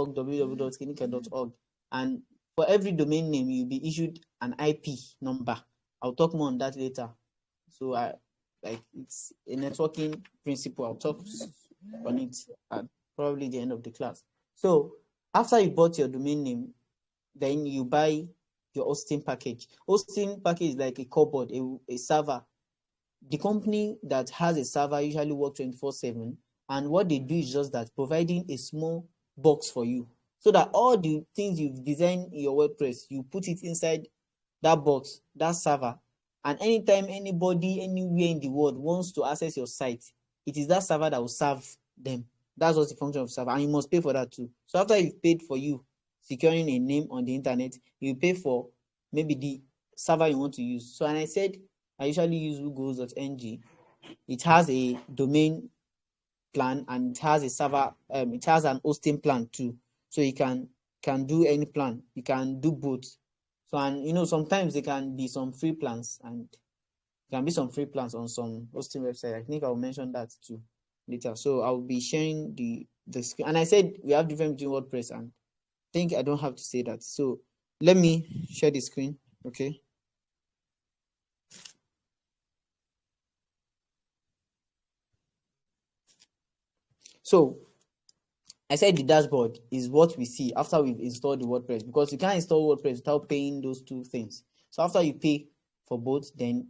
www.clinical.org, and for every domain name you'll be issued an IP number. I'll talk more on that later. So it's a networking principle. I'll talk on it at probably the end of the class. So after you bought your domain name, then you buy your hosting package. Hosting package is like a cupboard, a server. The company that has a server usually works 24/7, and what they do is just that, providing a small box for you, so that all the things you've designed in your WordPress, you put it inside that box, that server, and anytime anybody anywhere in the world wants to access your site, it is that server that will serve them. That's what's the function of server, and you must pay for that too. So after you've paid for you securing a name on the internet, you pay for maybe the server you want to use. So, and I said I usually use googles.ng. It has a domain plan and it has a server, it has an hosting plan too. So you can do any plan. You can do both. So, and sometimes there can be some free plans, and there can be some free plans on some hosting website. I think I'll mention that too later. So I'll be sharing the screen. And I said we have difference between WordPress, and I think I don't have to say that. So let me share the screen. Okay. So I said the dashboard is what we see after we've installed the WordPress, because you can't install WordPress without paying those two things. So after you pay for both, then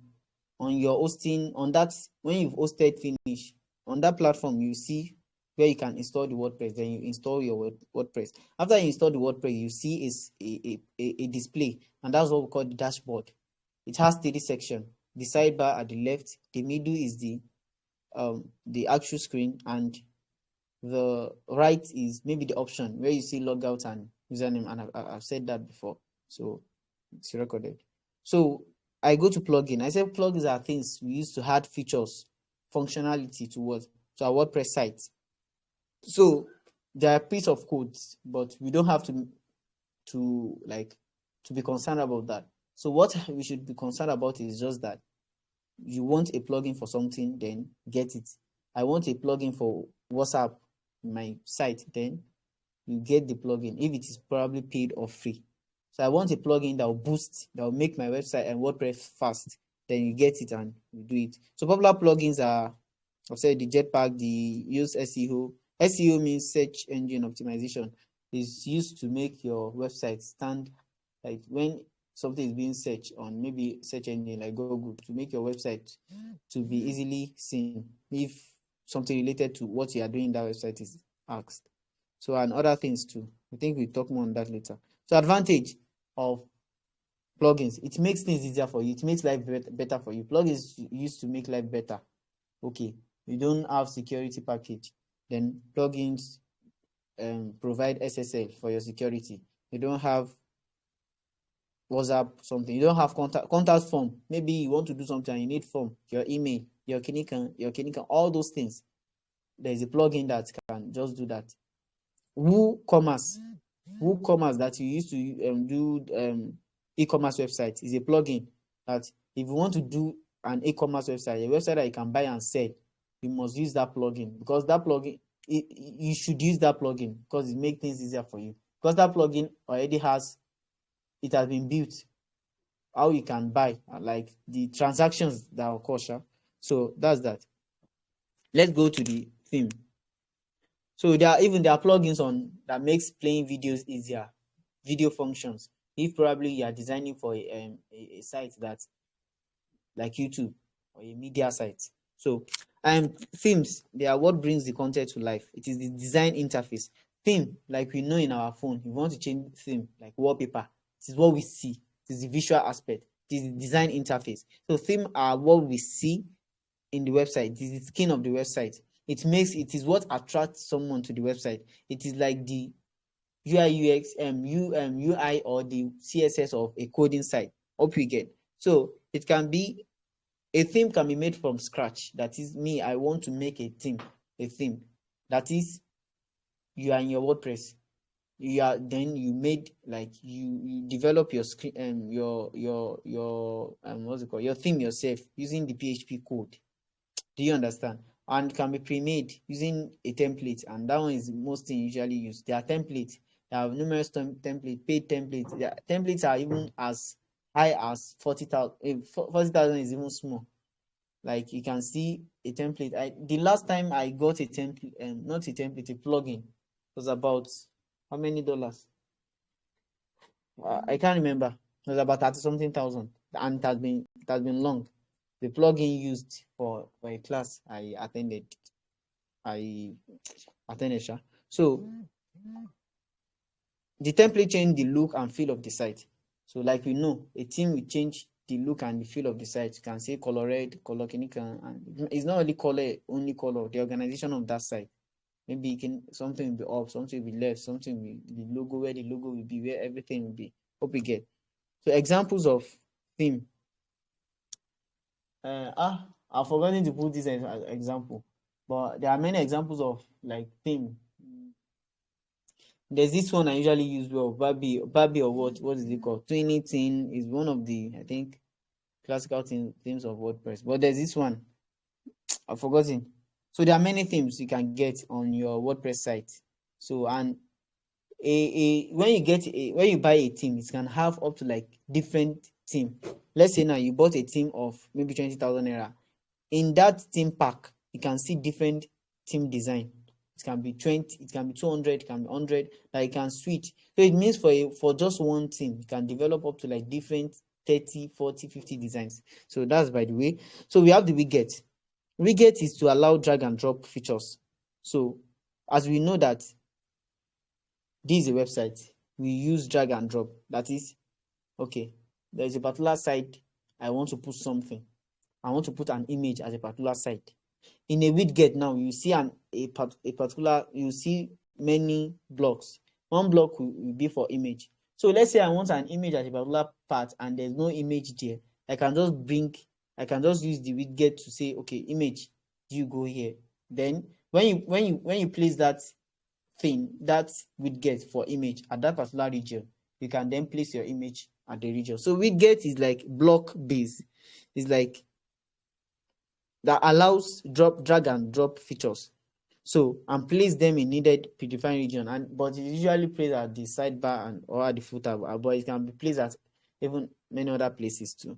on your hosting, on that, when you've hosted finish, on that platform, you see where you can install the WordPress. Then you install your WordPress. After you install the WordPress, you see is a display, and that's what we call the dashboard. It has 3 sections. The sidebar at the left, the middle is the actual screen, and the right is maybe the option where you see logout and username, and I've said that before, so it's recorded. So I go to plugin. I said plugins are things we use to add features, functionality to our WordPress site. So they are a piece of code, but we don't have to be concerned about that. So what we should be concerned about is just that you want a plugin for something, then get it. I want a plugin for WhatsApp in my site, then you get the plugin, if it is probably paid or free. So I want a plugin that will make my website and WordPress fast, then you get it and you do it. So popular plugins are, I've said, the Jetpack, the use SEO. SEO means search engine optimization. Is used to make your website stand, like when something is being searched on maybe search engine like Google, to make your website to be easily seen if something related to what you are doing in that website is asked. So, and other things too. I think we'll talk more on that later. So advantage of plugins, it makes things easier for you. It makes life better for you. Plugins used to make life better. Okay, you don't have security package, then plugins provide SSL for your security. You don't have WhatsApp something. You don't have contact form. Maybe you want to do something and you need form, your email, your clinical, all those things. There is a plugin that can just do that. WooCommerce that you used to do e-commerce website is a plugin that if you want to do an e-commerce website, a website that you can buy and sell, you must use that plugin, because that plugin, you should use that plugin because it makes things easier for you, because that plugin already has been built, how you can buy, like the transactions that occur. So that's that. Let's go to the theme. So there are plugins on that makes playing videos easier, video functions. If probably you are designing for a site that's like YouTube or a media site. So themes, they are what brings the content to life. It is the design interface. Theme, like we know in our phone, if you want to change theme, like wallpaper, it is what we see. It is the visual aspect. It is the design interface. So theme are what we see in the website. It is the skin of the website. It is what attracts someone to the website. It is like the UI UX UI or the CSS of a coding site. Hope you get. So it can be, a theme can be made from scratch. That is me, I want to make a theme. That is, you are in your WordPress. Then you made, like, you develop your screen your what's it called, your theme yourself using the PHP code. Do you understand? and can be pre-made using a template, and that one is the most thing usually used. There are templates. There are numerous templates, paid templates. Their templates are even as high as 40,000. 40,000 is even small. Like you can see a template. The last time I got a template, not a template, a plugin, was about how many dollars? I can't remember. It was about 30 something thousand, and it has been long. The plugin used for a class I attended. I attended, sha. So the template changed the look and feel of the site. So like we know, a theme will change the look and the feel of the site. You can say color red, color clinical, and it's not only color, the organization of that site. Maybe something will be up, something will be left, something will be the logo, where the logo will be, where everything will be. Hope you get. So examples of theme. I've forgotten to put this as example, but there are many examples of like theme. There's this one I usually use well, Barbie or what is it called? Twinning thing is one of the, I think, classical themes of WordPress. But there's this one I've forgotten. So there are many themes you can get on your WordPress site. So and when you buy a theme, it can have up to like different theme. Let's say now you bought a theme of maybe 20,000 naira. In that theme pack, you can see different theme design. It can be 20, it can be 200, it can be 100, that you can switch. So it means for just one theme, you can develop up to like different 30, 40, 50 designs. So that's by the way. So we have the widget. Widget is to allow drag and drop features. So as we know that this is a website, we use drag and drop. That is, okay, there is a particular site, I want to put something. I want to put an image as a particular site. In a widget now, you see you see many blocks. One block will be for image. So let's say I want an image at a particular part and there's no image there. I can just use the widget to say, okay, image, you go here. Then when you place that widget for image at that particular region, you can then place your image at the region. So widget is like block based. It's like that allows drag and drop features. So and place them in needed predefined region, but it usually placed at the sidebar or at the footer, but it can be placed at even many other places too,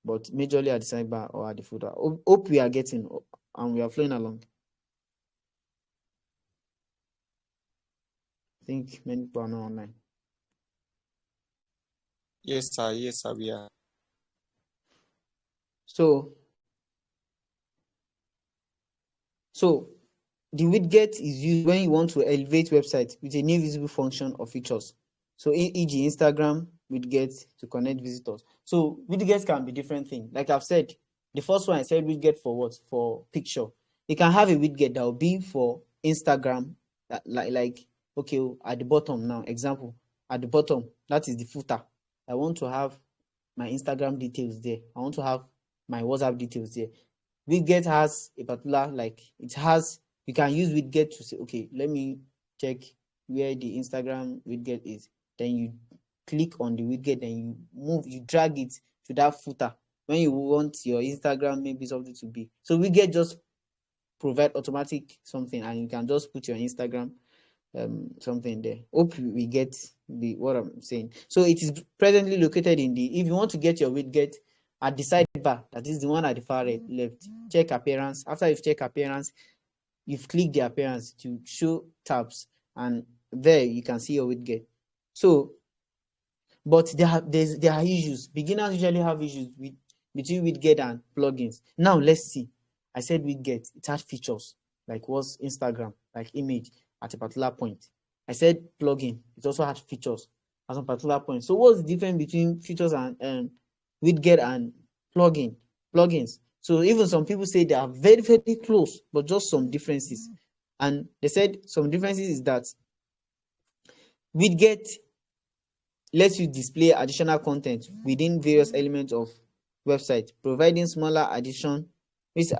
but majorly at the sidebar or at the footer. Hope we are getting and we are flowing along. I think many people are not online. Yes, sir. Yes, sir. We are. So the widget is used when you want to elevate website with a new visible function or features. So e.g. Instagram widget to connect visitors. So widgets can be different things. Like I've said, the first one I said widget for what? For picture. You can have a widget that will be for Instagram, like okay, at the bottom now, example, at the bottom, that is the footer. I want to have my Instagram details there. I want to have my WhatsApp details there. Widget has a particular, you can use widget to say, okay, let me check where the Instagram widget is. Then you click on the widget, then you drag it to that footer when you want your Instagram maybe something to be. So widget just provide automatic something, and you can just put your Instagram something there. Hope we get what I'm saying. So it is presently located if you want to get your widget at the sidebar, that is the one at the far left, check appearance. After you've checked appearance, you've clicked the appearance to show tabs, and there you can see your widget. So but there are issues. Beginners usually have issues between widget and plugins. Now let's see. I said widget, it has features like what's Instagram, like image at a particular point. I said plugin, it also has features at a particular point. So what's the difference between features and widget and plugins? So even some people say they are very, very close, but just some differences. And they said some differences is that widget lets you display additional content within various elements of website, providing smaller addition which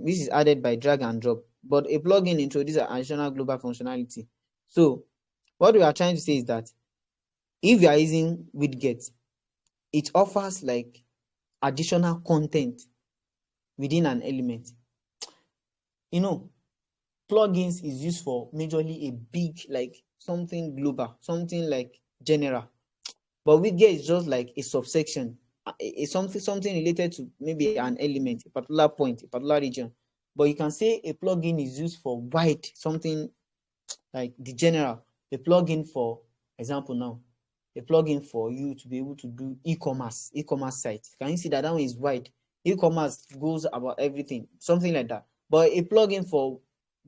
is added by drag and drop. But a plugin introduces additional global functionality. So what we are trying to say is that if you are using widget, it offers like additional content within an element. you know, plugins is used for majorly a big, like something global, something like general. But widget is just like a subsection, something related to maybe an element, a particular point, a particular region. But you can say a plugin is used for wide, something like the general. A plugin, for example now, a plugin for you to be able to do e-commerce site. Can you see that that one is wide? E-commerce goes about everything, something like that. But a plugin for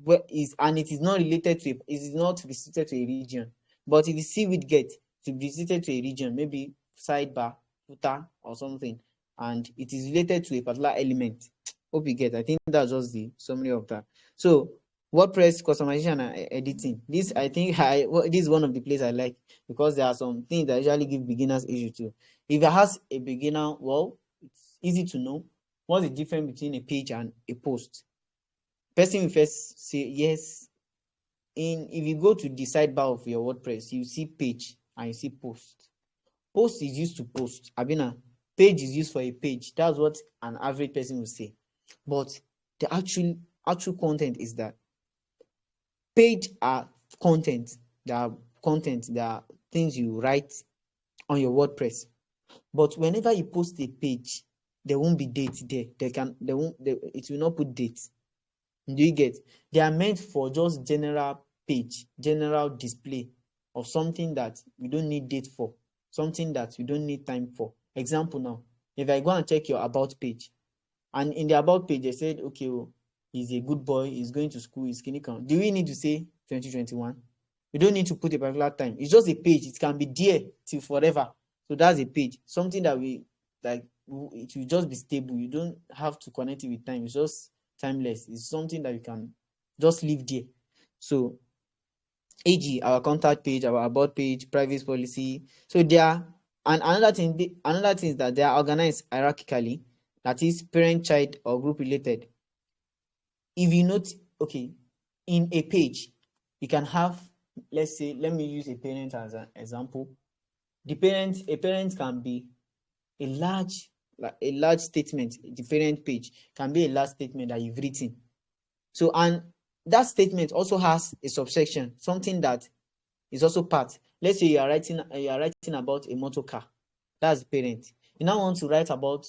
where is, and it is not related to it is not restricted to a region. But if you see widget to be restricted to a region, maybe sidebar, footer, or something, and it is related to a particular element. Hope you get. I think that's just the summary of that. So WordPress customization and editing. This, I think, this is one of the places I like, because there are some things that usually give beginners issue too. If it has a beginner, well, it's easy to know what's the difference between a page and a post. Person will first say yes. If you go to the sidebar of your WordPress, you see page and you see post. Post is used to post. Abina, page is used for a page. That's what an average person will say. But the actual content is that page are content. There are content. There are things you write on your WordPress. But whenever you post a page, there won't be date there. It will not put date. Do you get? They are meant for just general page, general display of something that we don't need date for, something that we don't need time for. Example now, if I go and check your about page, and in the about page they said, okay, oh, he's a good boy, he's going to school, he's clinical. Do we need to say 2021? We don't need to put a particular time. It's just a page. It can be there till forever. So that's a page. Something that we like, it will just be stable. You don't have to connect it with time. It's just timeless. It's something that you can just leave there. So, e.g., our contact page, our about page, privacy policy. So there are, and another thing is that they are organized hierarchically. That is parent, child, or group related. If you note, okay, in a page, you can have, let's say, let me use a parent as an example. A parent can be a large statement. The parent page can be a large statement that you've written. So, and that statement also has a subsection, something that is also part. Let's say you are writing about a motor car. That's the parent. You now want to write about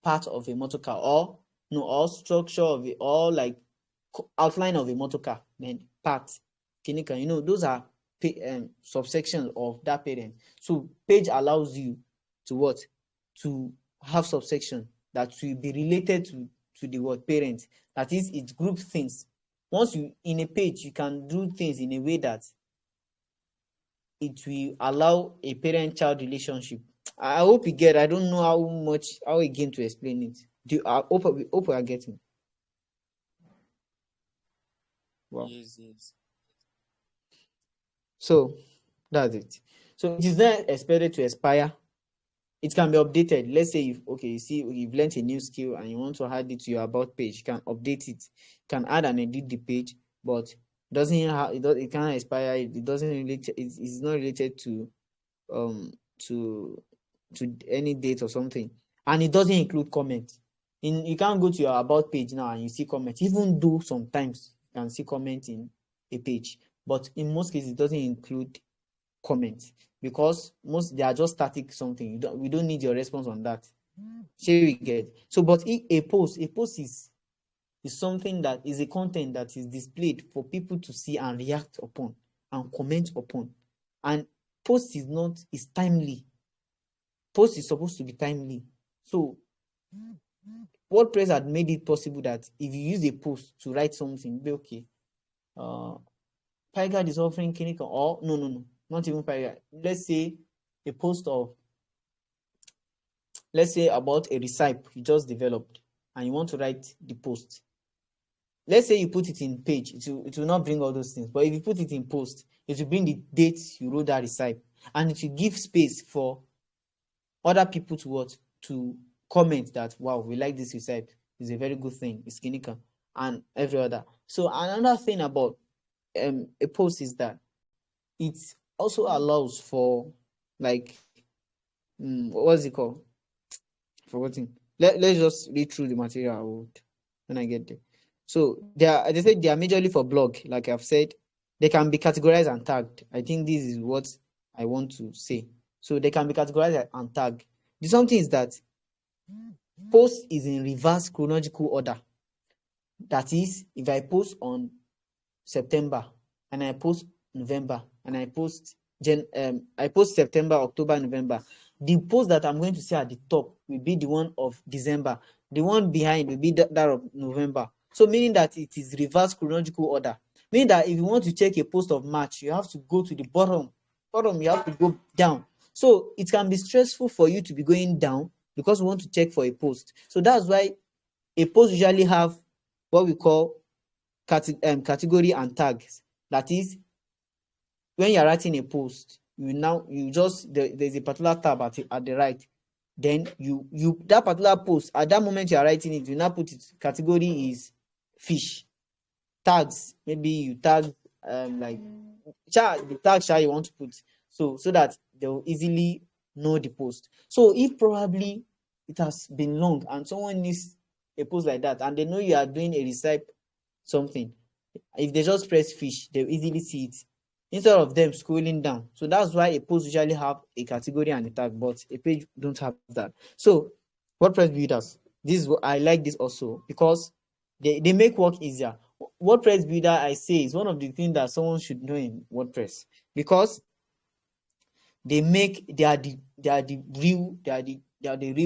part of a motor car, or no, or structure of it, or like outline of a motor car, then part, clinical. Those are subsections of that parent. So page allows you to what? To have subsection that will be related to the word parent. That is, it groups things. Once you in a page, you can do things in a way that it will allow a parent-child relationship. I hope you get. I don't know how again to explain it. I hope we are getting. Wow. Yes. So that's it. So it is not expected to expire. It can be updated. Let's say you see you've learned a new skill and you want to add it to your about page, you can update it. You can add and edit the page, but it can't expire. It doesn't relate. It's not related to um to any date or something, and it doesn't include comment. You can't go to your about page now and you see comment, even though sometimes you can see comment in a page, but in most cases it doesn't include comment, because they are just static something. We don't need your response on that. Shall we get? So, but a post is something that is a content that is displayed for people to see and react upon and comment upon. And post is timely. Post is supposed to be timely. So WordPress had made it possible that if you use a post to write something, be okay. PyGuard is offering clinical, or no, not even PyGuard. Let's say a post of, let's say about a recipe you just developed and you want to write the post. Let's say you put it in page, it will not bring all those things. But if you put it in post, it will bring the dates you wrote that recipe, and it will give space for other people to comment that, wow, we like this recipe, it's a very good thing, it's clinical, and every other. So another thing about a post is that it also allows for, like, what's it called? Forgetting. Let's just read through the material when I get there. So they said they are majorly for blog, like I've said. They can be categorized and tagged. I think this is what I want to say. So they can be categorized and tagged. The something is that post is in reverse chronological order. That is, if I post on September and I post November and I post September, October, November, the post that I'm going to see at the top will be the one of December. The one behind will be that of November. So meaning that it is reverse chronological order. Meaning that if you want to check a post of March, you have to go to the bottom. You have to go down. So it can be stressful for you to be going down because you want to check for a post. So that's why a post usually have what we call category and tags. That is, when you're writing a post, there's a particular tab at the right. Then you that particular post at that moment you're writing it, you now put it category is fish. Tags, maybe you tag like the tag you want to put, so that they will easily know the post. So if probably it has been long and someone needs a post like that and they know you are doing a recite something, if they just press fish, they'll easily see it instead of them scrolling down. So that's why a post usually have a category and a tag, but a page don't have that. So WordPress builders, I like this also because they make work easier. WordPress builder, I say, is one of the things that someone should know in WordPress because they are the real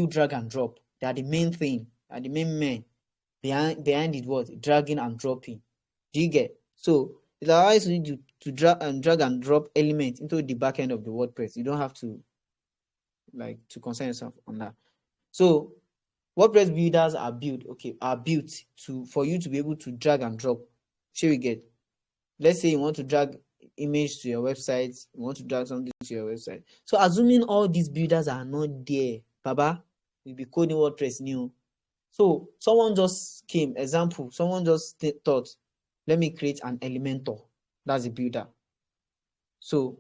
drag and drop. They are the main thing, they are the main men behind it, what dragging and dropping. Do you get? So it allows you to drag and drop elements into the back end of the WordPress. You don't have to to concern yourself on that. So WordPress builders are built for you to be able to drag and drop. Shall we get? Let's say you want to drag image to your website, you want to drag something to your website. So assuming all these builders are not there, Baba, we'll be coding WordPress new. So someone just thought, let me create an Elementor. That's a builder. So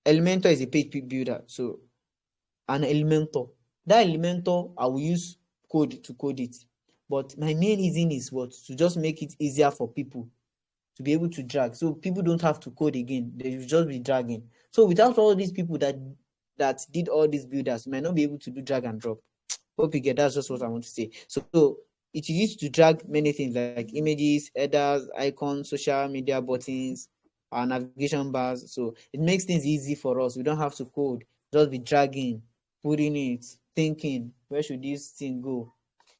Elementor is a page builder. So an Elementor. That Elementor, I will use code to code it. But my main reason is what? To just make it easier for people to be able to drag. So people don't have to code again. They will just be dragging. So without all these people that did all these builders, you might not be able to do drag and drop. Hope you get. That's just what I want to say. So it used to drag many things like images, headers, icons, social media buttons, navigation bars. So it makes things easy for us. We don't have to code. Just be dragging, putting it, thinking, where should this thing go?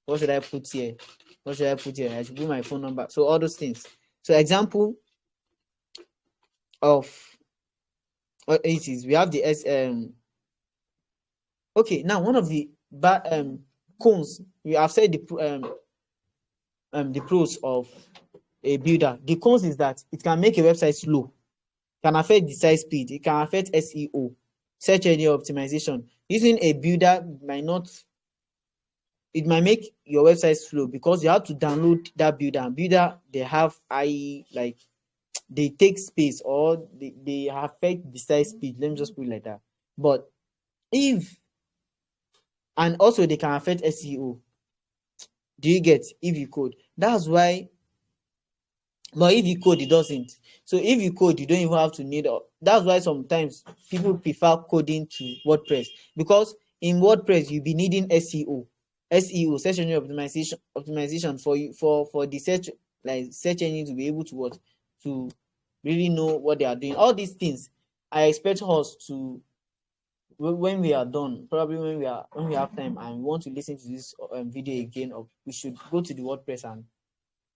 What should I put here? What should I put here? I should put my phone number. So all those things. So example of what it is, we have the okay, now one of the cons, we have said the pros of a builder. The cons is that it can make a website slow, can affect the site speed, it can affect SEO, search engine optimization. Using a builder it might make your website slow because you have to download that builder, and builder they have they take space, or they affect the site speed. Let me just put it like that. But and also they can affect SEO. Do you get? If you code, that's why. But if you code, it doesn't. So if you code, you don't even have to need. That's why sometimes people prefer coding to WordPress, because in WordPress you'll be needing SEO, search engine optimization for you for the search engine to be able to really know what they are doing. All these things, I expect us to, when we are done, probably when we have time and we want to listen to this video again, or we should go to the WordPress and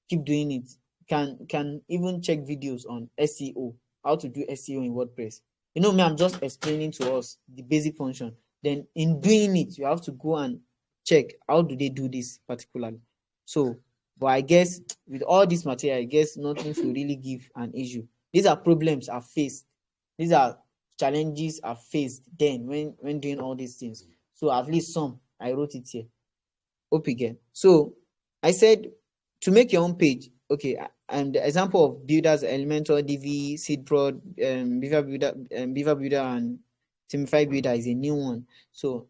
keep doing it. Can even check videos on SEO, how to do SEO in WordPress. Me, I'm just explaining to us the basic function. Then in doing it, you have to go and check how do they do this particularly. So, but I guess with all this material, I guess nothing should really give an issue. These are problems I've faced. These are challenges I've faced then when doing all these things. So at least some, I wrote it here. Hope you get. So I said, to make your own page, okay, and the example of builders, Elementor, Divi, SeedProd, Beaver Builder, and Themify Builder is a new one. So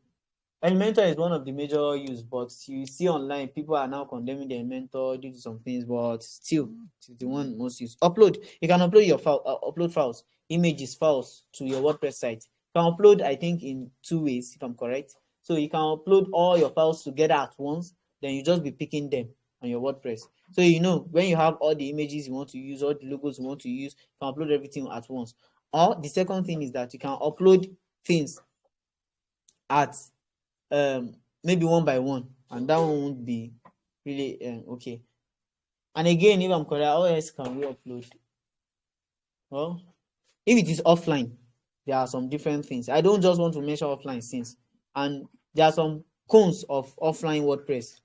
Elementor is one of the major use, but you see online people are now condemning the Elementor due to some things, but still it's the one most used. Upload. You can upload your file, upload files, images, files to your WordPress site. You can upload, I think, in 2 ways, if I'm correct. So you can upload all your files together at once, then you just be picking them on your WordPress. So when you have all the images you want to use, all the logos you want to use, you can upload everything at once. Or the second thing is that you can upload things at maybe one by one, and that one won't be really okay. And again, if I'm correct, how else can we upload? Well, if it is offline, there are some different things. I don't just want to mention offline things, and there are some cons of offline WordPress,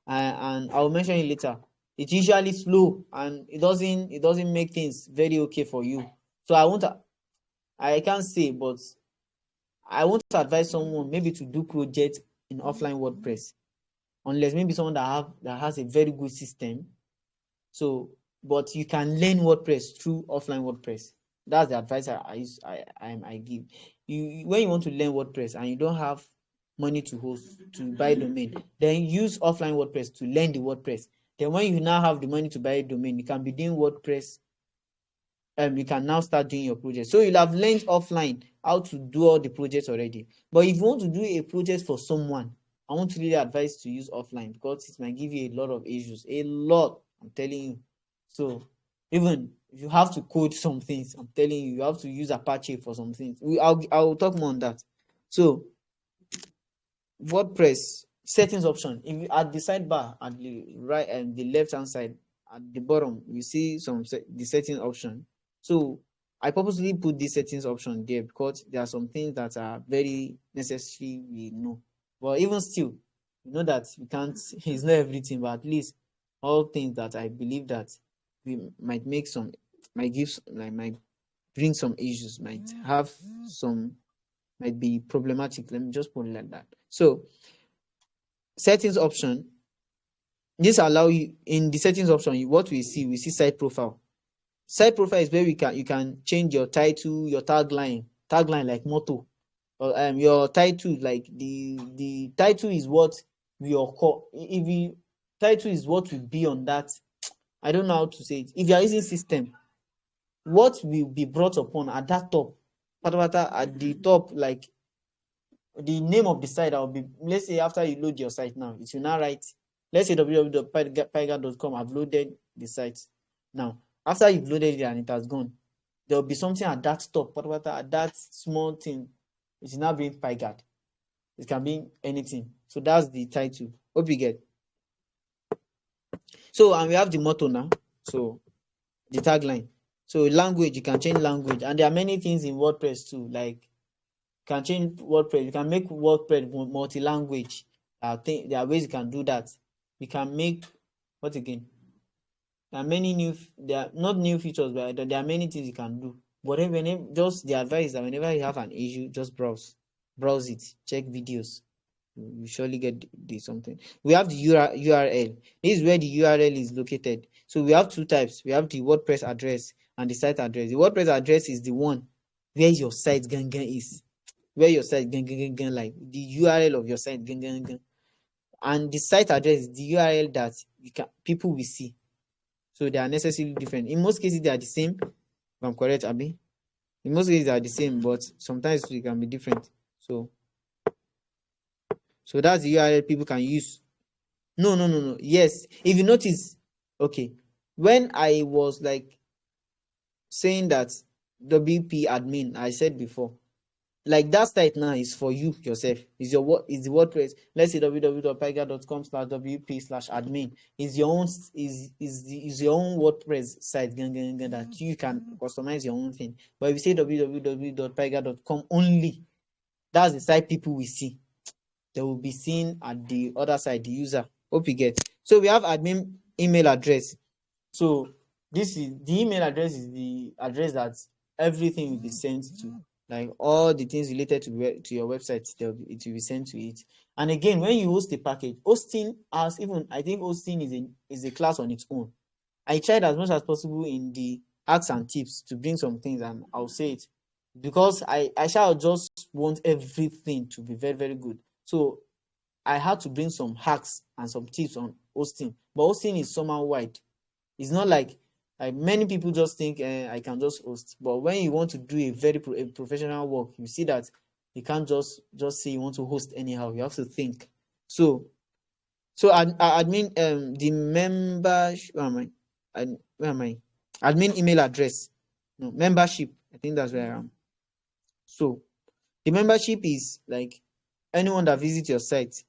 and I'll mention it later. It's usually slow, and it doesn't make things very okay for you. So I can't say, but I want to advise someone maybe to do project in offline WordPress, unless maybe someone that has a very good system. So, but you can learn WordPress through offline WordPress. That's the advice I give. When you want to learn WordPress and you don't have money to buy domain, then use offline WordPress to learn the WordPress. Then when you now have the money to buy a domain, you can be doing WordPress. You can now start doing your project. So you'll have learned offline how to do all the projects already. But if you want to do a project for someone, I want to really advise to use offline, because it might give you a lot of issues. A lot, I'm telling you. So even if you have to code some things, I'm telling you, you have to use Apache for some things. I'll talk more on that. So WordPress settings option. If you at the sidebar at the right and the left hand side at the bottom, you see the settings option. So I purposely put this settings option there because there are some things that are very necessary we know. But even still, you know that we can't. It's not everything, but at least all things that I believe that we might make some, might bring some issues, might have some, might be problematic. Let me just put it like that. So settings option, this allow you in the settings option. What we see site profile. Site profile is where you can change your title, your tagline like motto, or your title, like the title is what your call. If the title is what will be on that, I don't know how to say it. If you are using system, what will be brought upon at that top, at the top, like the name of the site that will be, let's say after you load your site now, it will now write, let's say www.pyga.com. I've loaded the site. Now, after you've loaded it and it has gone, there will be something at that top, at that small thing. It is now being Pygad. It can be anything. So that's the title. Hope you get. So, and we have the motto now. So the tagline. So language, you can change language, and there are many things in WordPress too. Like you can change WordPress. You can make WordPress multi-language. There are ways you can do that. You can make what again? There are many there are not new features, but there are many things you can do. But whenever, just the advice is that whenever you have an issue, just browse it, check videos. You surely get something. We have the URL. This is where the URL is located. So we have two types. We have the WordPress address and the site address. The WordPress address is the one where your site gangan is. Where your site gangan, like the URL of your site gangan. And the site address is the URL that people will see. So they are necessarily different. In most cases, they are the same. If I'm correct, Abi. In most cases, they are the same, but sometimes they can be different. So that's the URL people can use. No. Yes. If you notice, okay, when I was like saying that WP admin, I said before, like that site now is for you yourself. Is the WordPress. Let's say www.pyga.com/wp/admin is your own is your own WordPress site that you can customize your own thing. But if you say www.pyga.com only, that's the site people will see. They will be seen at the other side, the user. Hope you get. So we have admin email address. So this is the email address, is the address that everything will be sent to. Like all the things related to your website, it will be sent to it. And again, when you host a package, hosting as even I think hosting is a class on its own. I tried as much as possible in the hacks and tips to bring some things, and I'll say it because I shall just want everything to be very, very good. So I had to bring some hacks and some tips on hosting. But hosting is somehow wide. It's not like many people just think I can just host. But when you want to do a very professional work, you see that you can't just say you want to host anyhow. You have to think. So admin the member where am I? Admin email address. No, membership. I think that's where I am. So the membership is like anyone that visits your site,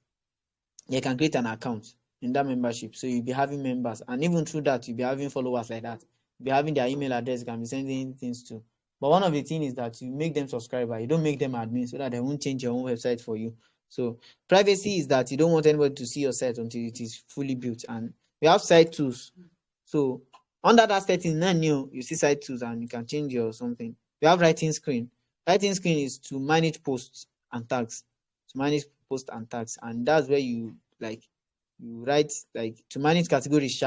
they can create an account in that membership. So you'll be having members, and even through that, you'll be having followers like that. You'll be having their email address, you can be sending things to. But one of the things is that you make them subscriber, you don't make them admin so that they won't change your own website for you. So privacy is that you don't want anybody to see your site until it is fully built. And we have site tools. So under that setting, then you see site tools and you can change your something. We have writing screen. Writing screen is to manage posts and tags. To manage posts and tags, and that's where you write like to manage categories,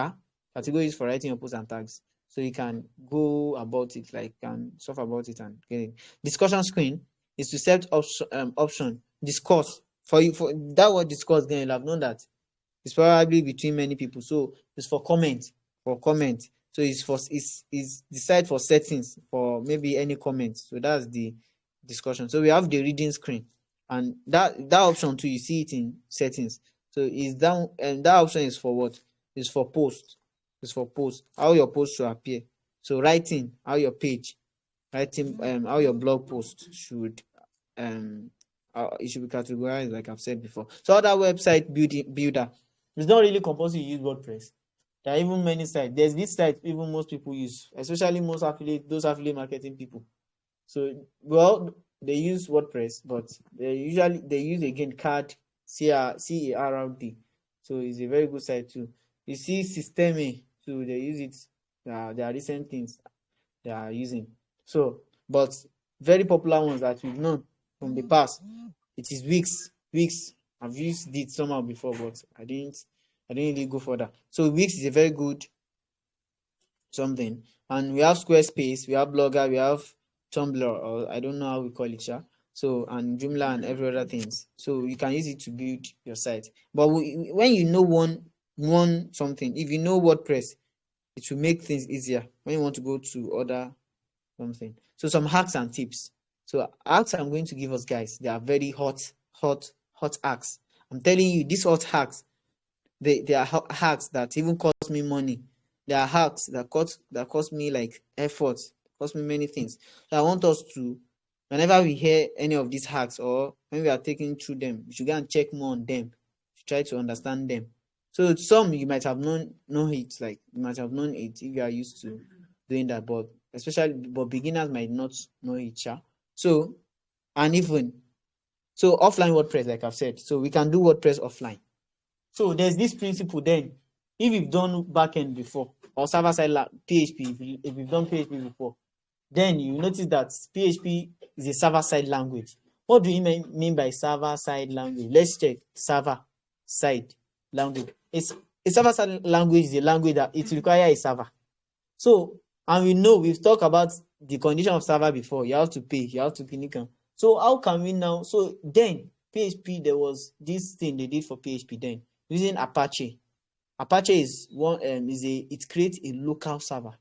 categories for writing your posts and tags. So you can go about it, like can surf about it and get it. Discussion screen is to set option discuss for you. For that word discuss, then you'll have known that it's probably between many people. So it's for comment. So it's the site for settings for maybe any comments. So that's the discussion. So we have the reading screen, and that option too, you see it in settings. So is down, and that option is for what? Is for post. It's for post. How your post should appear. So writing, how your page, writing, how your blog post should it should be categorized, like I've said before. So other website builder, it's not really compulsory to use WordPress. There are even many sites. There's this site even most people use, especially those affiliate marketing people. So well, they use WordPress, but they use again CARD, CARD. So it's a very good site too. You see Systeme too, they use it. There are recent things they are using. So, but very popular ones that we've known from the past, it is Wix. Wix, I've used it somehow before, but I didn't really go further. So Wix is a very good something. And we have Squarespace, we have Blogger, we have Tumblr, or I don't know how we call it, yeah. So and Joomla and every other things. So you can use it to build your site. But when you know one something, if you know WordPress, it will make things easier when you want to go to other something. So some hacks and tips. So hacks I'm going to give us, guys, they are very hot hacks. I'm telling you, these hot hacks, they are hacks that even cost me money. They are hacks that cost me like effort, cost me many things. So I want us to, whenever we hear any of these hacks or when we are taking through them, we should go and check more on them to try to understand them. So some you might have known it, like you might have known it if you are used to doing that, but beginners might not know it. Yeah? So and even so offline WordPress, like I've said, so we can do WordPress offline. So there's this principle then. If you've done backend before or server side PHP, if you've done PHP before, then you notice that PHP is a server side language. What do you mean by server side language? Let's check server side language. It's a server side language is a language that it requires a server. So, and we know we've talked about the condition of server before. You have to pay, you have to click on. So how can we now? So then PHP, there was this thing they did for PHP then using Apache. Apache is it creates a local server.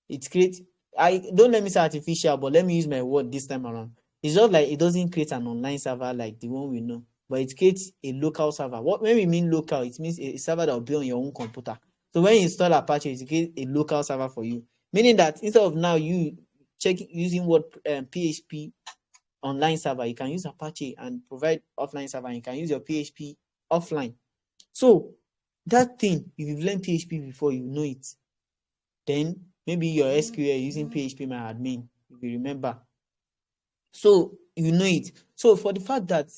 It creates, I don't let me say artificial, but let me use my word this time around. It's just like it doesn't create an online server like the one we know, but it creates a local server. When we mean local, it means a server that will be on your own computer. So when you install Apache, it creates a local server for you, meaning that instead of now you using PHP online server, you can use Apache and provide offline server. You can use your PHP offline. So that thing, if you've learned PHP before, you know it. Then maybe your SQL using PHP my admin, if you remember. So you know it. So for the fact that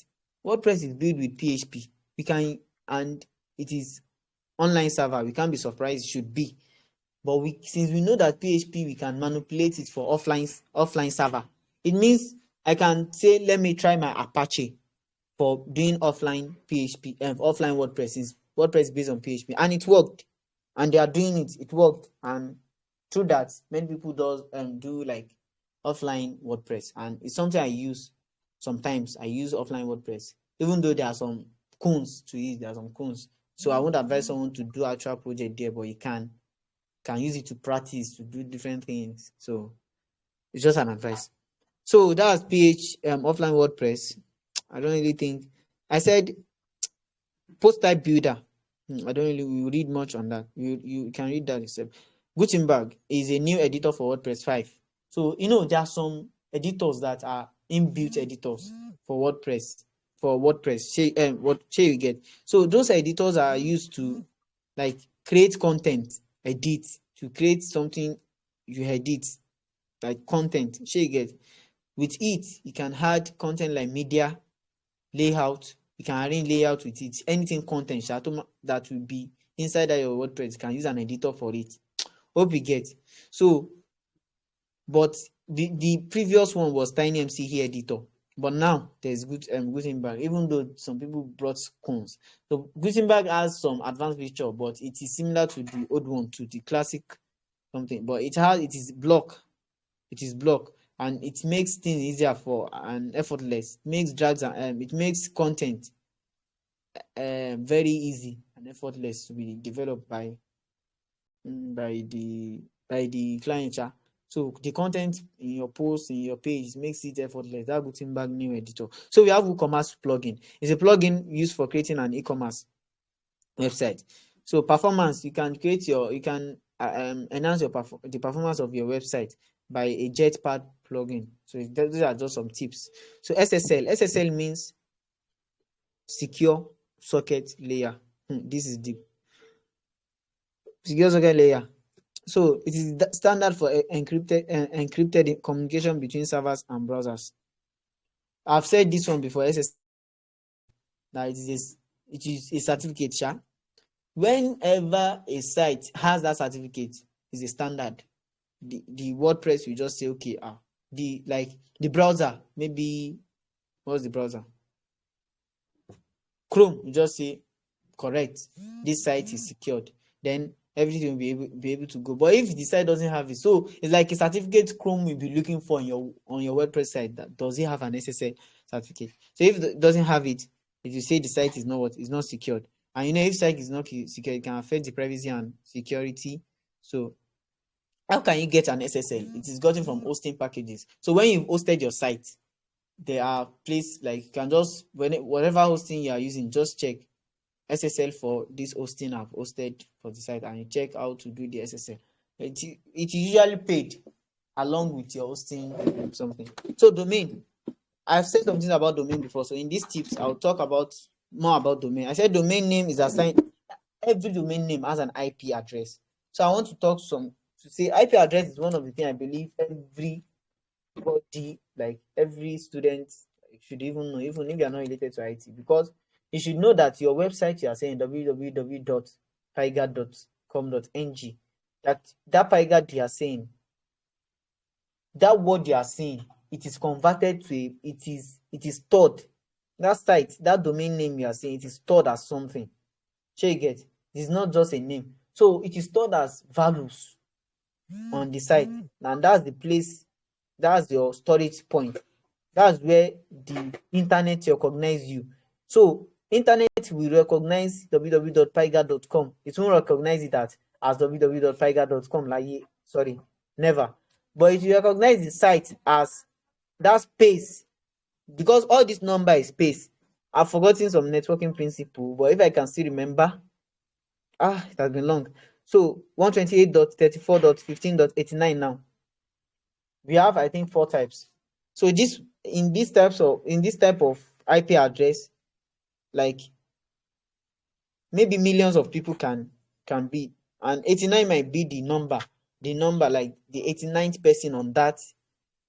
WordPress is built with PHP, we can, and it is online server, we can't be surprised. It should be. But since we know that PHP, we can manipulate it for offline server. It means I can say, let me try my Apache for doing offline PHP, offline WordPress. Is WordPress based on PHP, and it worked. And they are doing it. It worked, and through that, many people do like offline WordPress, and it's something I use sometimes. I use offline WordPress. even though there are some cons to it, there are some cons. So I won't advise someone to do actual project there, but you can use it to practice to do different things. So it's just an advice. So that's offline WordPress. I don't really think I said post type builder. I don't really we read much on that. You can read that yourself. Gutenberg is a new editor for WordPress 5. So there are some editors that are inbuilt editors for WordPress. What you get. So those editors are used to like create content, edit, to create something you edit, like content. You get. With it, you can add content like media, layout. You can arrange layout with it. Anything content that will be inside your WordPress, you can use an editor for it. Hope you get. So, but the previous one was TinyMCE editor. But now there's Gutenberg, even though some people brought cons. So Gutenberg has some advanced feature, but it is similar to the old one, to the classic something. But it is block. It is block, and it makes things easier for and effortless. It makes it makes content very easy and effortless to be developed by the client. So the content in your post, in your page, makes it effortless. That Gutenberg new editor. So we have WooCommerce plugin. It's a plugin used for creating an e-commerce website. So performance, you can enhance the performance of your website by a Jetpack plugin. So those are just some tips. So SSL means secure socket layer. This is the secure socket layer. So it is the standard for encrypted communication between servers and browsers. I've said this one before. SSL, that it is a certificate. Whenever a site has that certificate, is a standard. The WordPress will just say, okay, the browser, maybe what's the browser? Chrome, you just say correct, this site is secured, then everything will be able to go. But if the site doesn't have it, so it's like a certificate Chrome will be looking for on your WordPress site, that does it have an SSL certificate. So if it doesn't have it, if you say the site is not secured, and if site is not secure, it can affect the privacy and security. So how can you get an SSL? It is gotten from hosting packages. So when you've hosted your site, there are places like you can just whatever hosting you are using, just check SSL for this hosting I've hosted for the site, and you check how to do the SSL. It is usually paid along with your hosting something. So domain, I've said something about domain before. So in these tips, I'll talk more about domain. I said domain name is assigned. Every domain name has an IP address. So I want to say IP address is one of the things I believe everybody, like every student, should even know, even if you are not related to IT, because you should know that your website, you are saying www.pygad.com.ng, that pygad you are saying, that word you are saying, it is converted to it is stored. That site, that domain name you are saying, it is stored as something. Shall you get? It is not just a name. So it is stored as values on the site, and that's the place, that's your storage point. That's where the internet recognize you. So internet will recognize www.pygad.com. It won't recognize it as www.pygad.com. Sorry, never. But it will recognize the site as that space, because all this number is space. I've forgotten some networking principle, but if I can still remember, it has been long. So 128.34.15.89 now. We have, I think, 4 types. So in this type of IP address, like maybe millions of people can be, and 89 might be the number, like the 89th person on that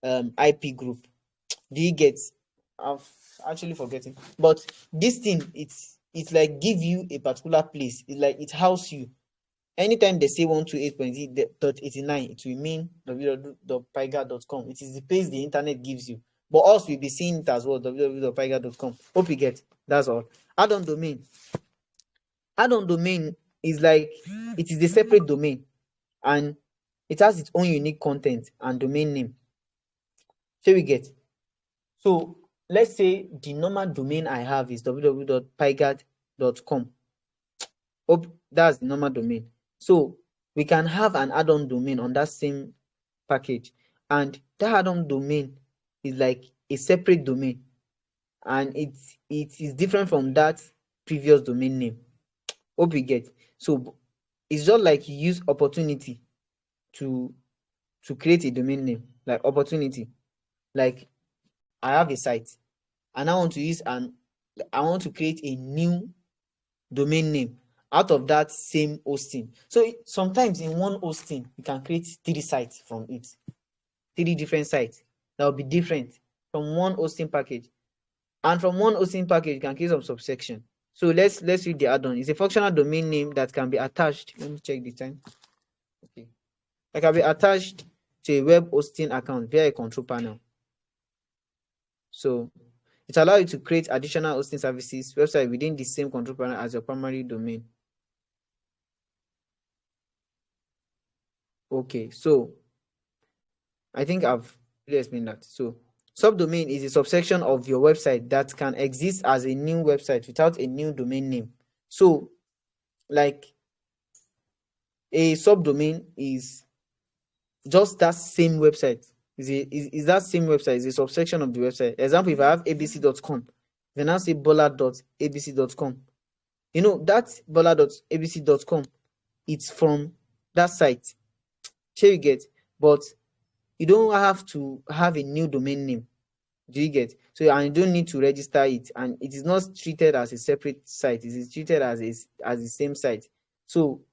IP group. Do you get? I've actually forgetting, but this thing, it's like give you a particular place. It's like it house you. Anytime they say 128.89, it will mean www.pygad.com. It is the place the internet gives you. But us will be seeing it as well, www.pygad.com. Hope you get. That's all. Add-on domain. Add-on domain is like, it is a separate domain, and it has its own unique content and domain name. Shall we get? So let's say the normal domain I have is www.pygad.com. Hope that's the normal domain. So we can have an add-on domain on that same package, and that add-on domain is like a separate domain, and it is different from that previous domain name. Hope you get. So it's just like you use opportunity to create a domain name, like opportunity. Like I have a site and I want to create a new domain name out of that same hosting. So sometimes in one hosting you can create 3 sites from it, 3 different sites that will be different from one hosting package. And from one hosting package you can create some subsection. So let's read the add-on. It's a functional domain name that can be attached. Let me check the time. Okay. That can be attached to a web hosting account via a control panel. So it allows you to create additional hosting services website within the same control panel as your primary domain. Okay, so I think I've really explained that. So subdomain is a subsection of your website that can exist as a new website without a new domain name. So like a subdomain is just that same website. Is that same website is a subsection of the website. Example, if I have abc.com, if I now say bola.abc.com, you know that bola.abc.com, it's from that site. Sure you get, but you don't have to have a new domain name. Do you get? So and you don't need to register it, and it is not treated as a separate site. It is treated as the same site. So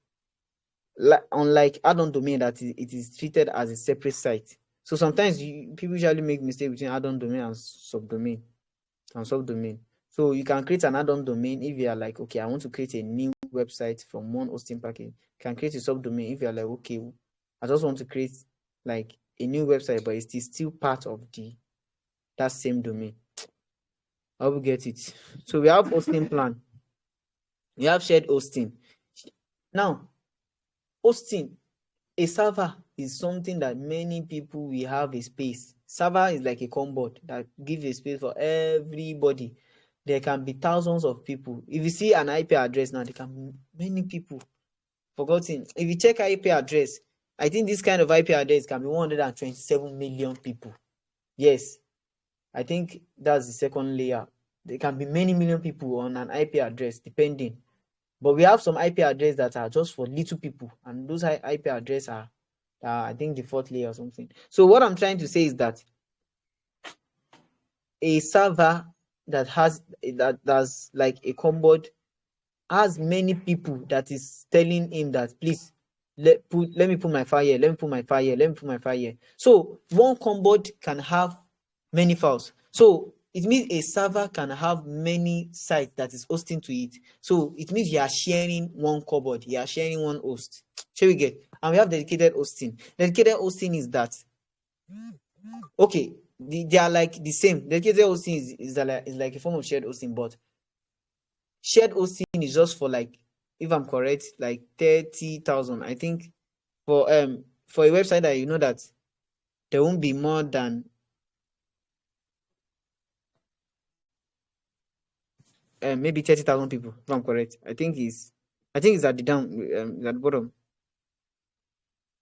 unlike add-on domain that it is treated as a separate site. So sometimes people usually make mistake between add-on domain and subdomain So you can create an add-on domain if you are like, okay, I want to create a new website from one hosting package. You can create a subdomain if you are like, okay, I just want to create like a new website, but it is still part of that same domain. I will get it. So we have hosting plan. We have shared hosting. Now, hosting, a server is something that many people will have a space. Server is like a cupboard that gives a space for everybody. There can be thousands of people. If you see an IP address now, there can be many people forgotten. If you check IP address, I think this kind of IP address can be 127 million people. Yes, I think that's the second layer. There can be many million people on an IP address depending. But we have some IP address that are just for little people, and those IP address are I think the fourth layer or something. So what I'm trying to say is that a server that's like a cupboard has many people that is telling him that please let me put my file here, let me put my file here, let me put my file here. So one cupboard can have many files. So it means a server can have many sites that is hosting to it. So it means you are sharing one cupboard, you are sharing one host. Shall we get? And we have dedicated hosting. Dedicated hosting is that, okay, they are like the same. Dedicated hosting is like a form of shared hosting, but shared hosting is just for, like, if I'm correct, like 30,000. I think for a website that you know that there won't be more than maybe 30,000 people, if I'm correct. I think it's at the down at the bottom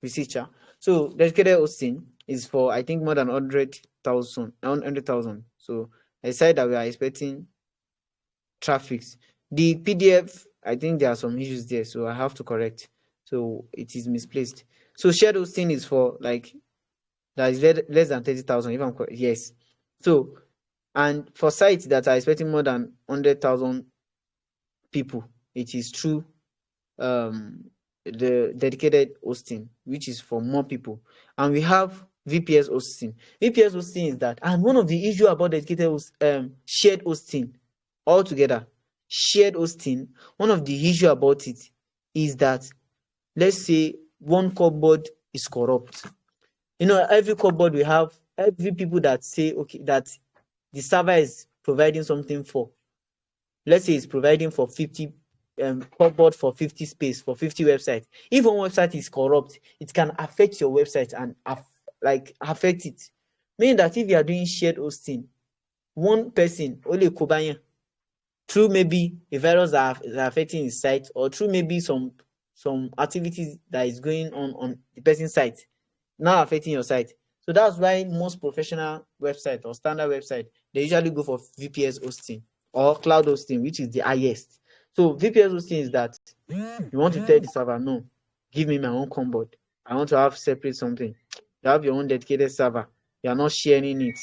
researcher. So dedicated hosting is for, I think, more than 100,000. So I said that we are expecting traffic. The PDF, I think there are some issues there, so I have to correct. So it is misplaced. So shared hosting is for like that is less than 30,000, if I'm correct. Yes. So, and for sites that are expecting more than 100,000 people, it is through the dedicated hosting, which is for more people. And we have VPS hosting. VPS hosting is that, and one of the issue about dedicated shared hosting altogether, shared hosting, one of the issue about it is that, let's say one cupboard is corrupt. You know, every cupboard we have, every people that say, okay, that the server is providing something for, let's say it's providing for 50 cupboard for 50 space for 50 websites. If one website is corrupt, it can affect your website and affect it. Meaning that if you are doing shared hosting, one person only kó through maybe a virus that is affecting his site, or through maybe some activities that is going on the person's site, now affecting your site. So that's why most professional website or standard website, they usually go for VPS hosting or cloud hosting, which is the highest. So VPS hosting is that you want to tell the server, no, give me my own comboard. I want to have separate something. You have your own dedicated server. You are not sharing it.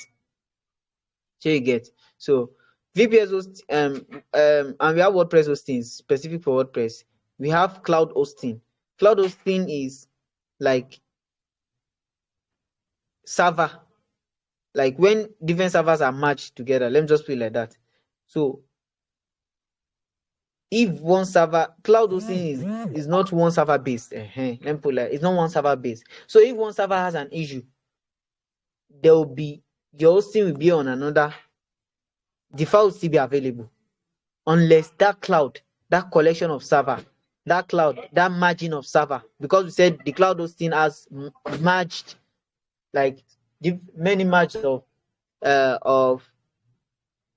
So you get. So VPS host, and we have WordPress hosting specific for WordPress. We have cloud hosting. Cloud hosting is like server, like when different servers are matched together. Let me just put it like that. So if one server, cloud hosting is not one server based. Let me put it like, it's not one server based. So if one server has an issue, there will be, your hosting will be on another. The file will still be available unless that cloud, that collection of server, that cloud, that margin of server, because we said the cloud hosting has merged, like many merged of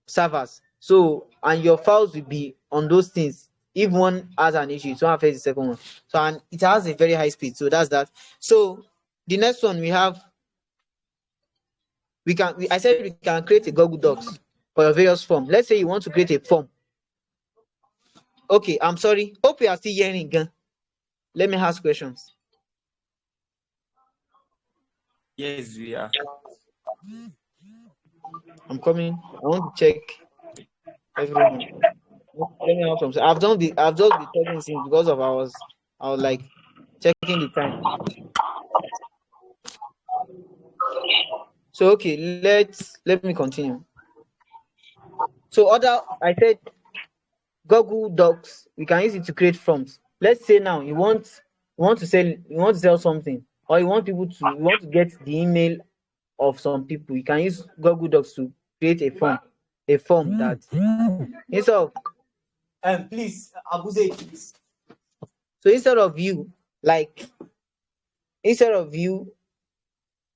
servers. So, and your files will be on those things. If one has an issue, it won't affect the second one. So, and it has a very high speed. So that's that. So the next one we have, I said we can create a Google Docs for your various form. Let's say you want to create a form. Okay, I'm sorry. Hope you are still hearing. Let me ask questions. Yes, we are. I'm coming. I want to check everyone. Let me have some. I've just been talking since, because of I was like checking the time. So okay, let me continue. So I said Google Docs, we can use it to create forms. Let's say now you want to sell something, or you want to get the email of some people. You can use Google Docs to create a form that, instead of please, Abuze, please. So instead of you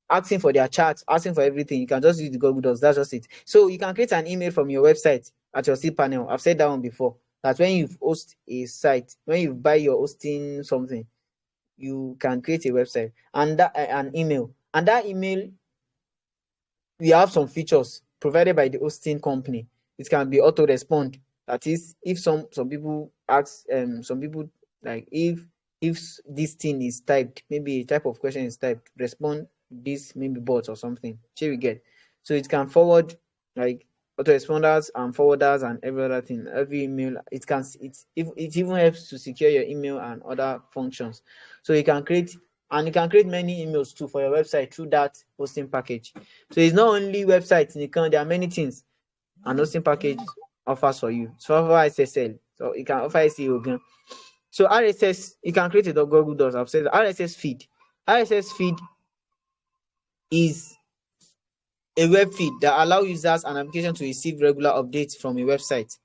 asking for their chats, asking for everything, you can just use the Google Docs. That's just it. So you can create an email from your website at your cPanel. I've said that one before. That when you host a site, when you buy your hosting something, you can create a website and an email. And that email, we have some features provided by the hosting company. It can be auto respond. That is, if some people ask, some people, like if this thing is typed, maybe a type of question is typed, respond this maybe bot or something. Shall we get? So it can forward, like autoresponders and forwarders and every other thing, every email. It even helps to secure your email and other functions. So you can create many emails too for your website through that hosting package. So it's not only websites, there are many things an hosting package offers for you. So offer SSL, so you can offer SEO again. So RSS, you can create a Google Docs. I've said RSS feed. RSS feed is a web feed that allows users and applications to receive regular updates from a website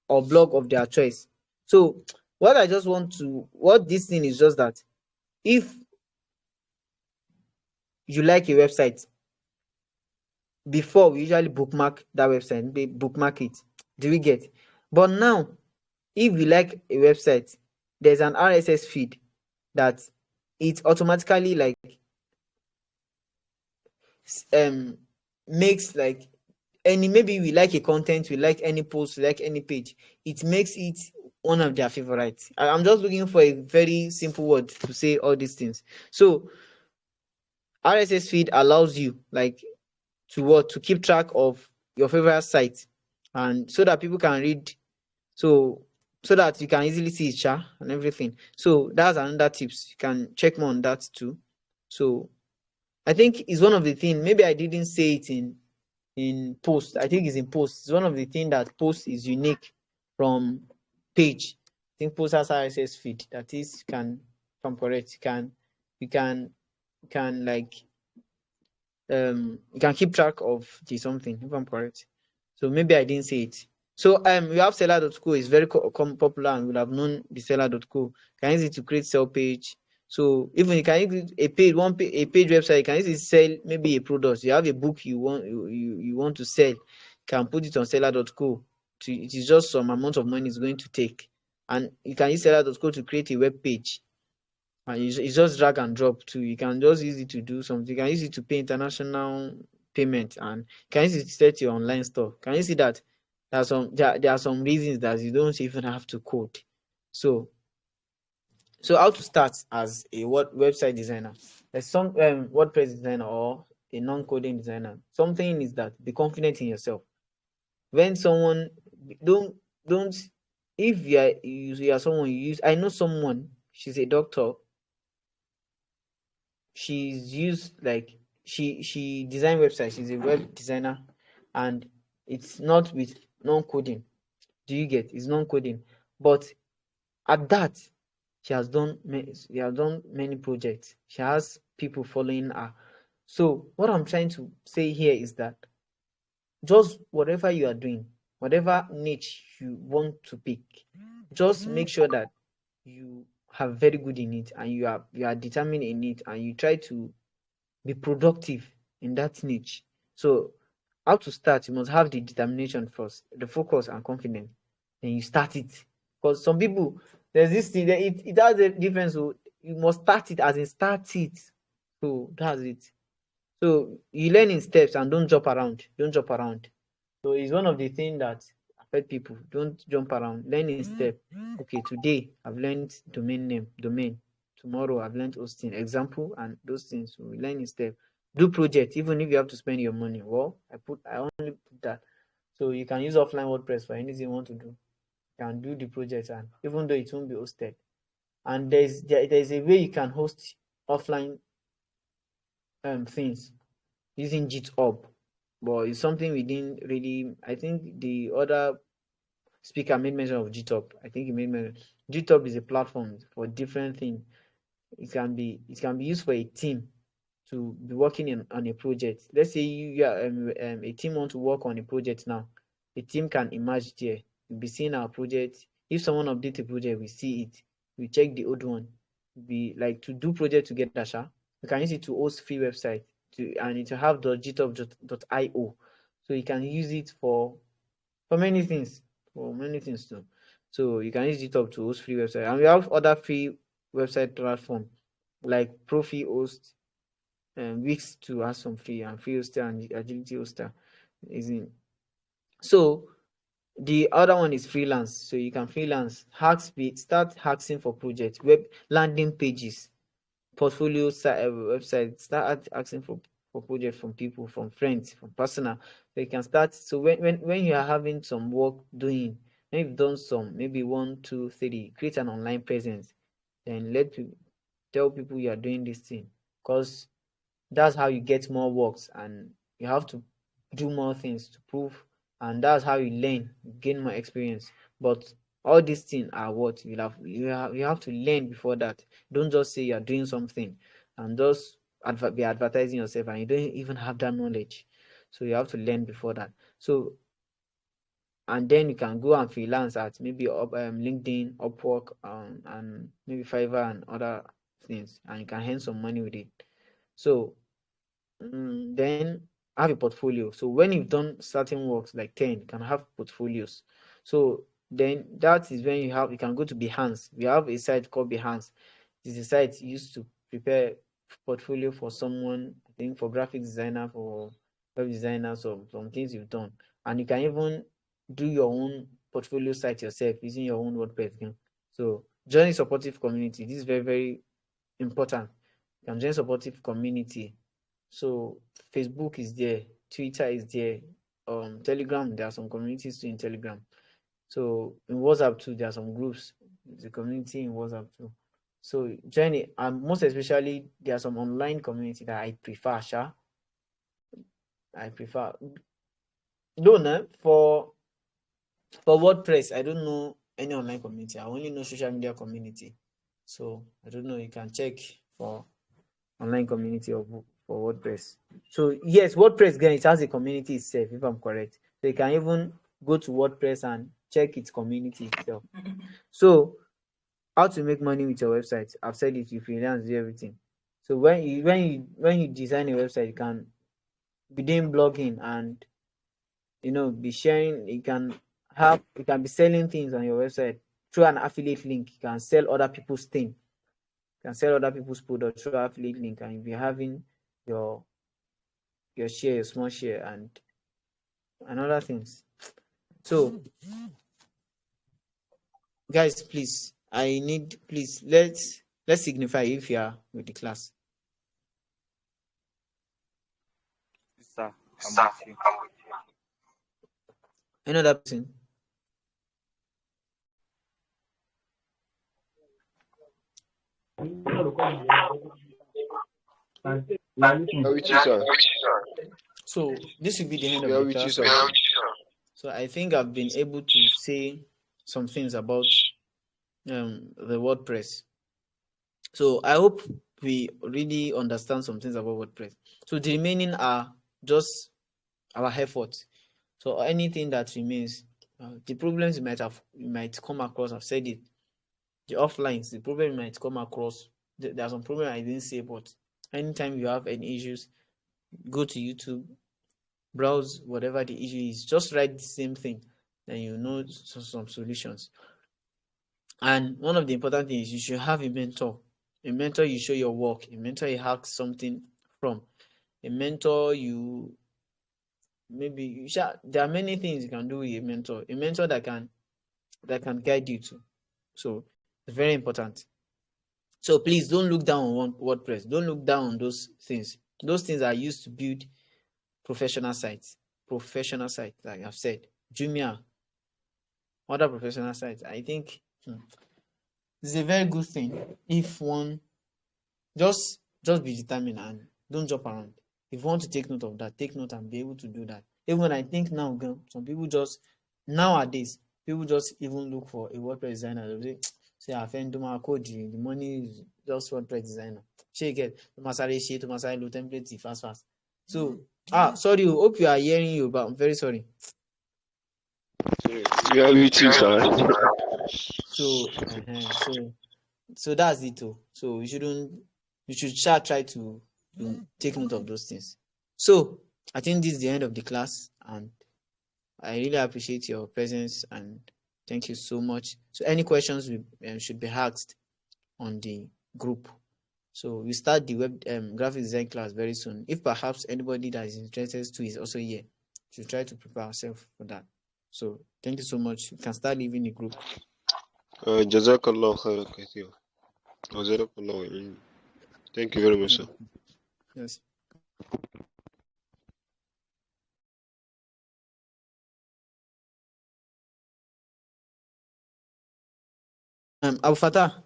or blog of their choice. So what this thing is just that if you like a website, before we usually bookmark that website, bookmark it. Do we get? But now, if you like a website, there's an RSS feed that it automatically makes like maybe we like a content, we like any post, we like any page, it makes it one of their favorites. I'm just looking for a very simple word to say all these things. So RSS feed allows you to keep track of your favorite site, and so that people can read, so that you can easily see it and everything. So that's another tips. You can check more on that too. So I think it's one of the things, maybe I didn't say it in post. I think it's in post. It's one of the things that post is unique from page. I think post has RSS feed. That is, if I'm correct, you can you can keep track of the something, if I'm correct. So maybe I didn't say it. So we have seller.co. It's very popular, and we'll have known the seller.co. Can use it to create sell page, So even you can use a paid a page website, you can use it to sell maybe a product. You have a book you want to sell, you can put it on seller.co. It is just some amount of money it's going to take. And you can use seller.co to create a web page. And it's just drag and drop too. You can just use it to do something. You can use it to pay international payment, and you can use it to set your online store. Can you see that there are some reasons that you don't even have to code. So how to start as a website designer? There's some WordPress designer or a non-coding designer. Something is that be confident in yourself. When someone don't if you are someone you use, I know someone, she's a doctor. She's used like she design websites. She's a web designer, and it's not with non-coding. Do you get? It's non-coding, but at that she has done many projects. She has people following her. So what I'm trying to say here is that just whatever you are doing, whatever niche you want to pick, just make sure that you have very good in it, and you are determined in it, and you try to be productive in that niche. So how to start? You must have the determination first, the focus and confidence. Then you start it. Because some people, there's this thing that it has a difference. So you must start it as in start it. So that's it. So you learn in steps and don't jump around. Don't jump around. So it's one of the things that affect people. Don't jump around. Learn in step. Okay, today I've learned domain name, domain. Tomorrow I've learned hosting, example, and those things. So we learn in step. Do project, even if you have to spend your money. Well, I only put that. So you can use offline WordPress for anything you want to do. You can do the project, and even though it won't be hosted. And there's a way you can host offline things using GitHub, but it's something we didn't really. I think the other speaker made mention of GitHub. I think he made mention. GitHub is a platform for different things. It can be used for a team to be working on a project. Let's say you are a team want to work on a project now. A team can emerge there. You'll be seeing our project. If someone updates a project, we see it. We check the old one. Be like to do project together, sha. You can use it to host free website and it will have the github.io. So you can use it for many things. For many things too. So you can use GitHub to host free website. And we have other free website platform like Profi Host, Wix to have some free, and free hoster and agility hoster is in. So the other one is freelance. So you can freelance, start hacking for projects, web landing pages, portfolio website. Start asking for project from people, from friends, from personal. So you can start. So when you are having some work doing, when you've done some maybe 1, 2, 3, create an online presence. Then tell people you are doing this thing, because that's how you get more works, and you have to do more things to prove, and that's how you learn, gain more experience. But all these things are what you have to learn before that. Don't just say you're doing something and just be advertising yourself and you don't even have that knowledge. So you have to learn before that. So and then you can go and freelance at maybe LinkedIn, Upwork, and maybe Fiverr and other things, and you can earn some money with it. So then have a portfolio. So when you've done certain works like 10, you can have portfolios. So then that is when you can go to Behance. We have a site called Behance. It's a site used to prepare portfolio for someone, I think for graphic designer, for web designer, some things you've done. And you can even do your own portfolio site yourself using your own WordPress again. So join a supportive community. This is very, very important. You can join supportive community. So Facebook is there, Twitter is there, Telegram, there are some communities too in Telegram. So in WhatsApp too, there are some groups. There's a community in WhatsApp too. So join it, and most especially there are some online community that I prefer, Sha. I prefer. Though for WordPress, I don't know any online community. I only know social media community. So I don't know. You can check for online community for WordPress. So yes, WordPress again, it has a community itself, if I'm correct. So you can even go to WordPress and check its community itself. So How to make money with your website. I've said it. You freelance, do everything. So when you design a website, you can be doing blogging and be sharing. You can be selling things on your website through an affiliate link. You can sell other people's thing. You can sell other people's product through affiliate link, and you'll be having your share, your small share, and other things. So guys, please, let's signify if you are with the class. Sir, I'm with you. Any other person? We are with you, sir. So this will be the end We of are the with you, class. sir. So I think I've been able to say some things about the WordPress. So I hope we really understand some things about WordPress. So the remaining are just our efforts. So anything that remains, the problems you might come across, I've said it. The offlines, the problem you might come across. There are some problems I didn't say, but anytime you have any issues, go to YouTube, browse whatever the issue is, just write the same thing, then you know some solutions. And one of the important things, you should have a mentor you show your work, a mentor you ask something from, a mentor you maybe you shall there are many things you can do with a mentor that can guide you too. So it's very important. So please don't look down on WordPress. Don't look down on those things. Those things are used to build professional sites. Professional sites, like I've said. Jumia, other professional sites. I think it's a very good thing if one just be determined and don't jump around. If you want to take note of that, take note and be able to do that. Even I think now, girl, some people just nowadays people just even look for a WordPress designer. They say, I find do my code, the money is just WordPress designer. She get to masari she to masari low template fast. So sorry, hope you are hearing you, but I'm very sorry. We are with you, sir. So that's it too. So you should try to take note of those things. So I think this is the end of the class, and I really appreciate your presence and thank you so much. So any questions should be asked on the group. So we start the web graphic design class very soon. If perhaps anybody that is interested to is also here, to try to prepare ourselves for that. So thank you so much. You can start leaving the group. Jazakallah khairan kathir. Jazakallah. Thank you very much, sir. Yes. Abu Fatah.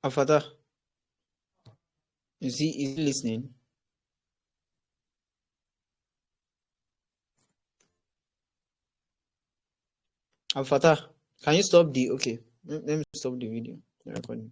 Abu Fatah. Is he listening? Abu Fatah, can you stop the okay? Let me stop the video, the recording.